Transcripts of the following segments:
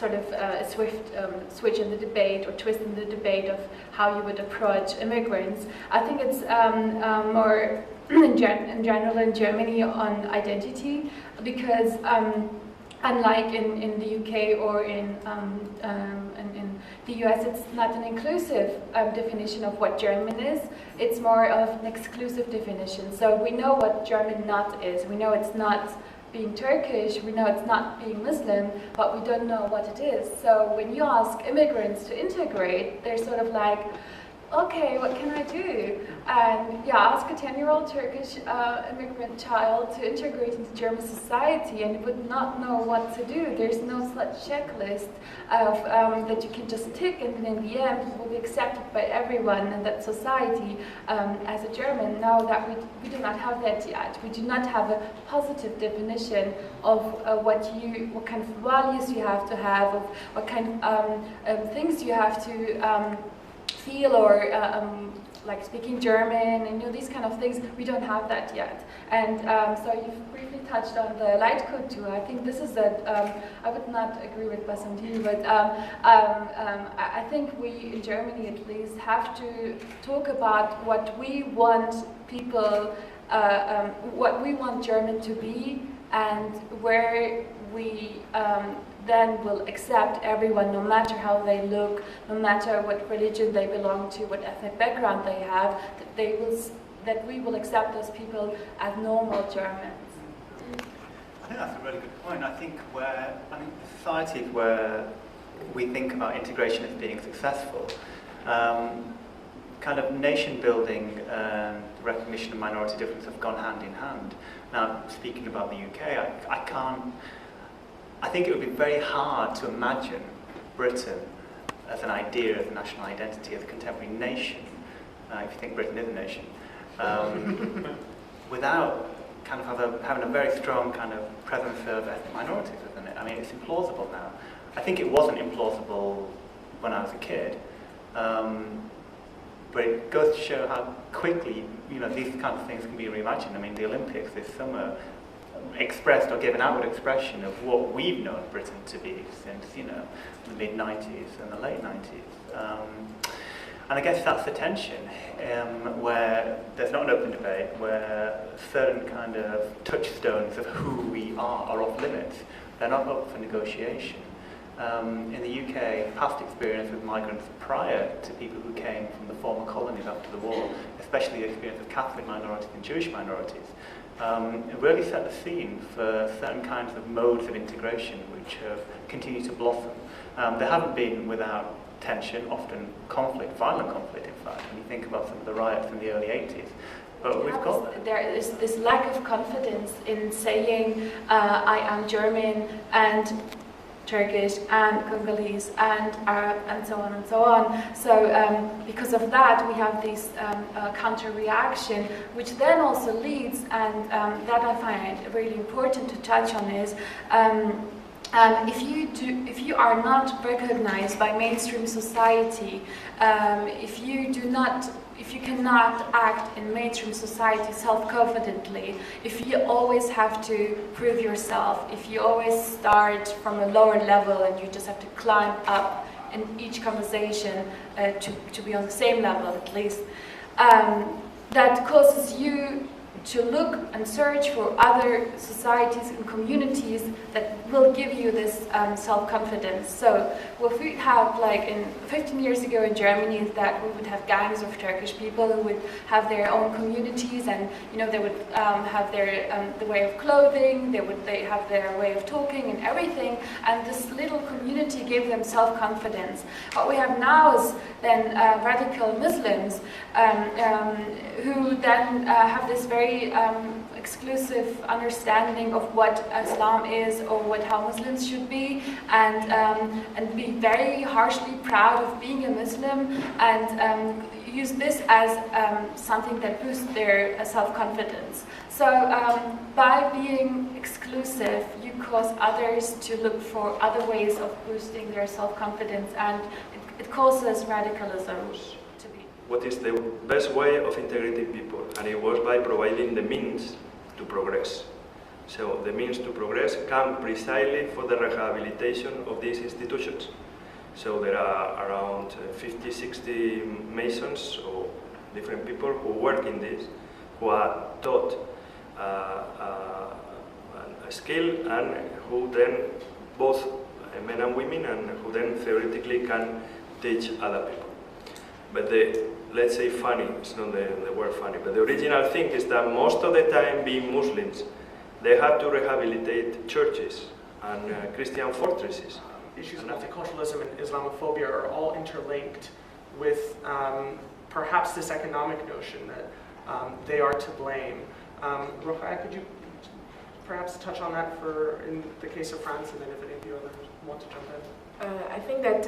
sort of a swift switch in the debate or twist in the debate of how you would approach immigrants. I think it's more in general in Germany on identity, because unlike in the UK or in the US, it's not an inclusive definition of what German is. It's more of an exclusive definition. So we know what German not is. We know it's not being Turkish, we know it's not being Muslim, but we don't know what it is. So when you ask immigrants to integrate, they're sort of like, okay, what can I do? And yeah, ask a 10-year-old Turkish immigrant child to integrate into German society and would not know what to do. There's no such checklist of, that you can just tick, and then in the end you will be accepted by everyone in that society as a German. Now that we do not have that yet. We do not have a positive definition of what kind of values you have to have, of what kind of things you have to feel, or like speaking German, and these kind of things. We don't have that yet. And so you've briefly touched on the Leitkultur. I think this is I would not agree with Basandini, but I think we in Germany at least have to talk about what we want people, what we want German to be, and where we then will accept everyone, no matter how they look, no matter what religion they belong to, what ethnic background they have, that we will accept those people as normal Germans. I think that's a really good point. I think societies where we think about integration as being successful, kind of nation building and recognition of minority difference have gone hand in hand. Now, speaking about the UK, I think it would be very hard to imagine Britain as an idea, as a national identity, as a contemporary nation, if you think Britain is a nation, without kind of having a very strong kind of presence of ethnic minorities within it. I mean, it's implausible now. I think it wasn't implausible when I was a kid, but it goes to show how quickly, these kind of things can be reimagined. I mean, the Olympics this summer expressed or gave an outward expression of what we've known Britain to be since, the mid-90s and the late 90s. And I guess that's the tension, where there's not an open debate, where certain kind of touchstones of who we are off limits. They're not up for negotiation. In the UK, past experience with migrants prior to people who came from the former colonies after the war, especially the experience of Catholic minorities and Jewish minorities, it really set the scene for certain kinds of modes of integration which have continued to blossom. They haven't been without tension, often conflict, violent conflict in fact, when you think about some of the riots in the early 80s. But we've got... There is this lack of confidence in saying, I am German and Turkish and Congolese and Arab and so on and so on. So because of that, we have this counter-reaction, which then also leads, and that I find really important to touch on, is if you are not recognized by mainstream society, if you cannot act in mainstream society self-confidently, if you always have to prove yourself, if you always start from a lower level and you just have to climb up in each conversation to be on the same level at least, that causes you to look and search for other societies and communities that will give you this self-confidence. So what we have, like in 15 years ago in Germany, is that we would have gangs of Turkish people who would have their own communities, and they would have their the way of clothing, they have their way of talking and everything, and this little community gave them self-confidence. What we have now is then radical Muslims who then have this very exclusive understanding of what Islam is or how Muslims should be, and be very harshly proud of being a Muslim, and use this as something that boosts their self-confidence. So by being exclusive, you cause others to look for other ways of boosting their self-confidence, and it causes radicalism. What is the best way of integrating people? And it was by providing the means to progress. So the means to progress come precisely for the rehabilitation of these institutions. So there are around 50, 60 Masons or different people who work in this, who are taught a skill and who then, both men and women, and who then theoretically can teach other people. But the, let's say funny, it's not the word funny, but the original thing is that most of the time, being Muslims, they had to rehabilitate churches and Christian fortresses. Issues of multiculturalism and Islamophobia are all interlinked with perhaps this economic notion that they are to blame. Rochaya, could you perhaps touch on that for in the case of France, and then if any of you others want to jump in? I think that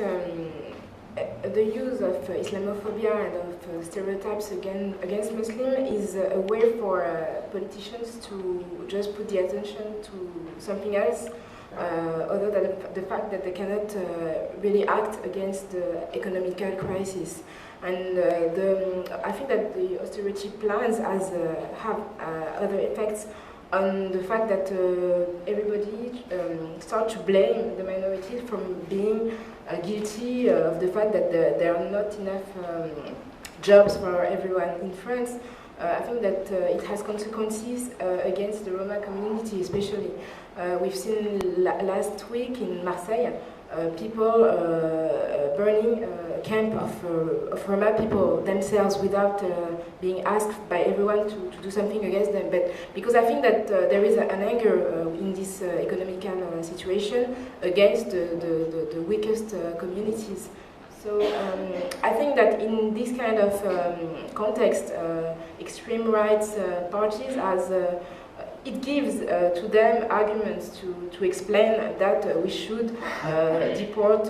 the use of Islamophobia and of stereotypes against Muslims is a way for politicians to just put the attention to something else, other than the fact that they cannot really act against the economical crisis. And I think that the austerity plans have other effects on the fact that everybody starts to blame the minorities from being guilty of the fact that there are not enough jobs for everyone in France. I think that it has consequences against the Roma community, especially. We've seen last week in Marseille people burning a camp of Roma people themselves without being asked by everyone to do something against them. But because I think that there is an anger in this economical situation against the weakest communities. So I think that in this kind of context, extreme rights parties it gives to them arguments to explain that we should deport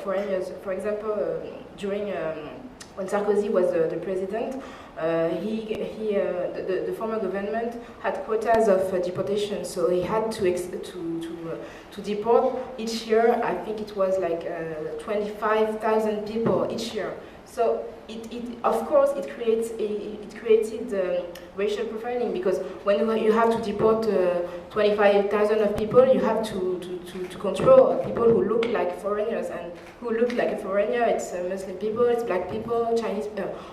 foreigners. For example, during when Sarkozy was the president, the former government had quotas of deportation, so he had to deport each year. I think it was like 25,000 people each year. So of course it created racial profiling, because when you have to deport 25,000 of people, you have to control people who look like foreigners, and who look like a foreigner. It's Muslim people, it's black people, Chinese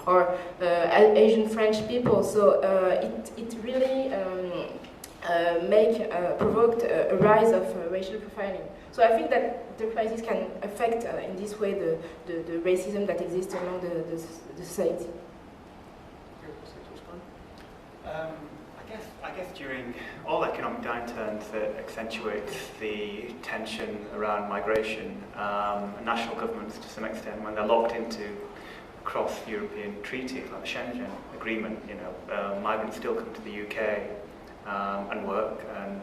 or Asian French people. So it really provoked a rise of racial profiling. So I think that the crisis can affect in this way the racism that exists among the society. I guess during all economic downturns, it accentuates the tension around migration. National governments, to some extent, when they're locked into cross-European treaties like the Schengen Agreement, migrants still come to the UK and work and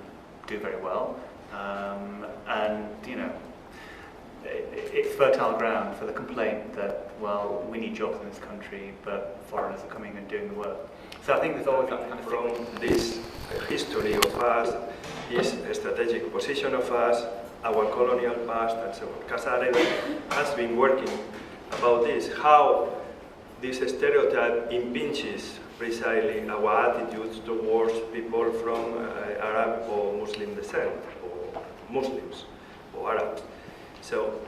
do very well. It's fertile ground for the complaint that, well, we need jobs in this country, but foreigners are coming and doing the work. So I think there's always that kind of from this history of us, this strategic position of us, our colonial past, and so on. Casareda has been working about this, how this stereotype impinges precisely our attitudes towards people from Arab or Muslim descent, or Muslims, or Arabs. So,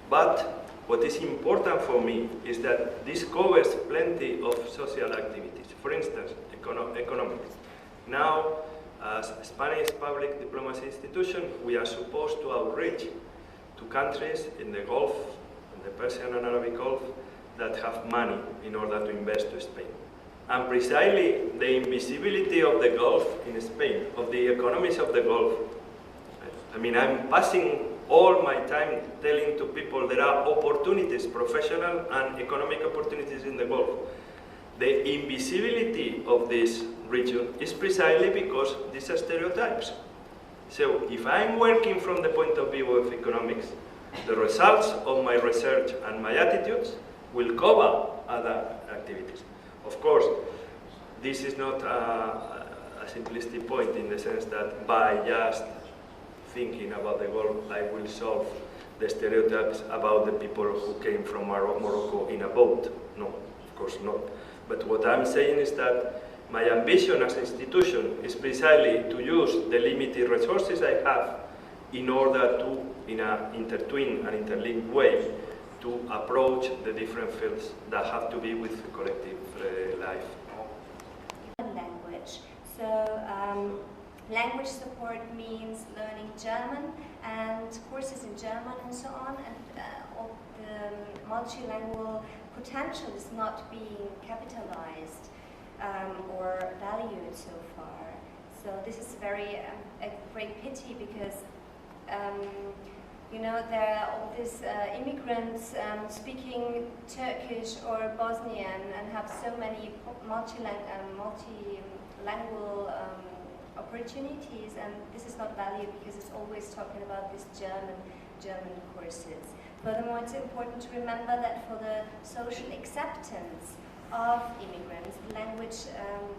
but what is important for me is that this covers plenty of social activities. For instance, economics. Now, as Spanish public diplomacy institution, we are supposed to outreach to countries in the Gulf, in the Persian and Arabic Gulf, that have money in order to invest to Spain. And precisely the invisibility of the Gulf in Spain, of the economies of the Gulf. I mean, I'm passing all my time telling to people there are opportunities, professional and economic opportunities in the Gulf. The invisibility of this region is precisely because these are stereotypes. So if I'm working from the point of view of economics, the results of my research and my attitudes will cover other activities. Of course, this is not a simplistic point in the sense that by just thinking about the Gulf, I will solve the stereotypes about the people who came from Morocco in a boat. No, of course not. But what I'm saying is that My ambition as an institution is precisely to use the limited resources I have in order to, in an intertwined and interlinked way, to approach the different fields that have to be with collective life. Language. So language support means learning German and courses in German and so on, and all the multilingual potential is not being capitalized or valued so far. So this is a great pity because you know, there are all these immigrants speaking Turkish or Bosnian and have so many multilingual opportunities, and this is not valued because it's always talking about these German courses. Furthermore, it's important to remember that for the social acceptance of immigrants, the language,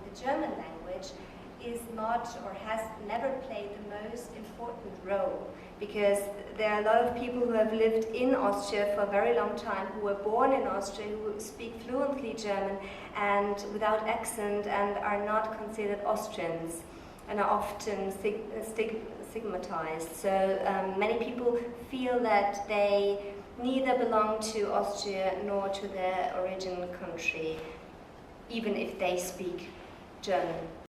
the German language, is not or has never played the most important role, because there are a lot of people who have lived in Austria for a very long time, who were born in Austria, who speak fluently German and without accent and are not considered Austrians and are often stigmatized. So many people feel that they neither belong to Austria nor to their origin country, even if they speak German.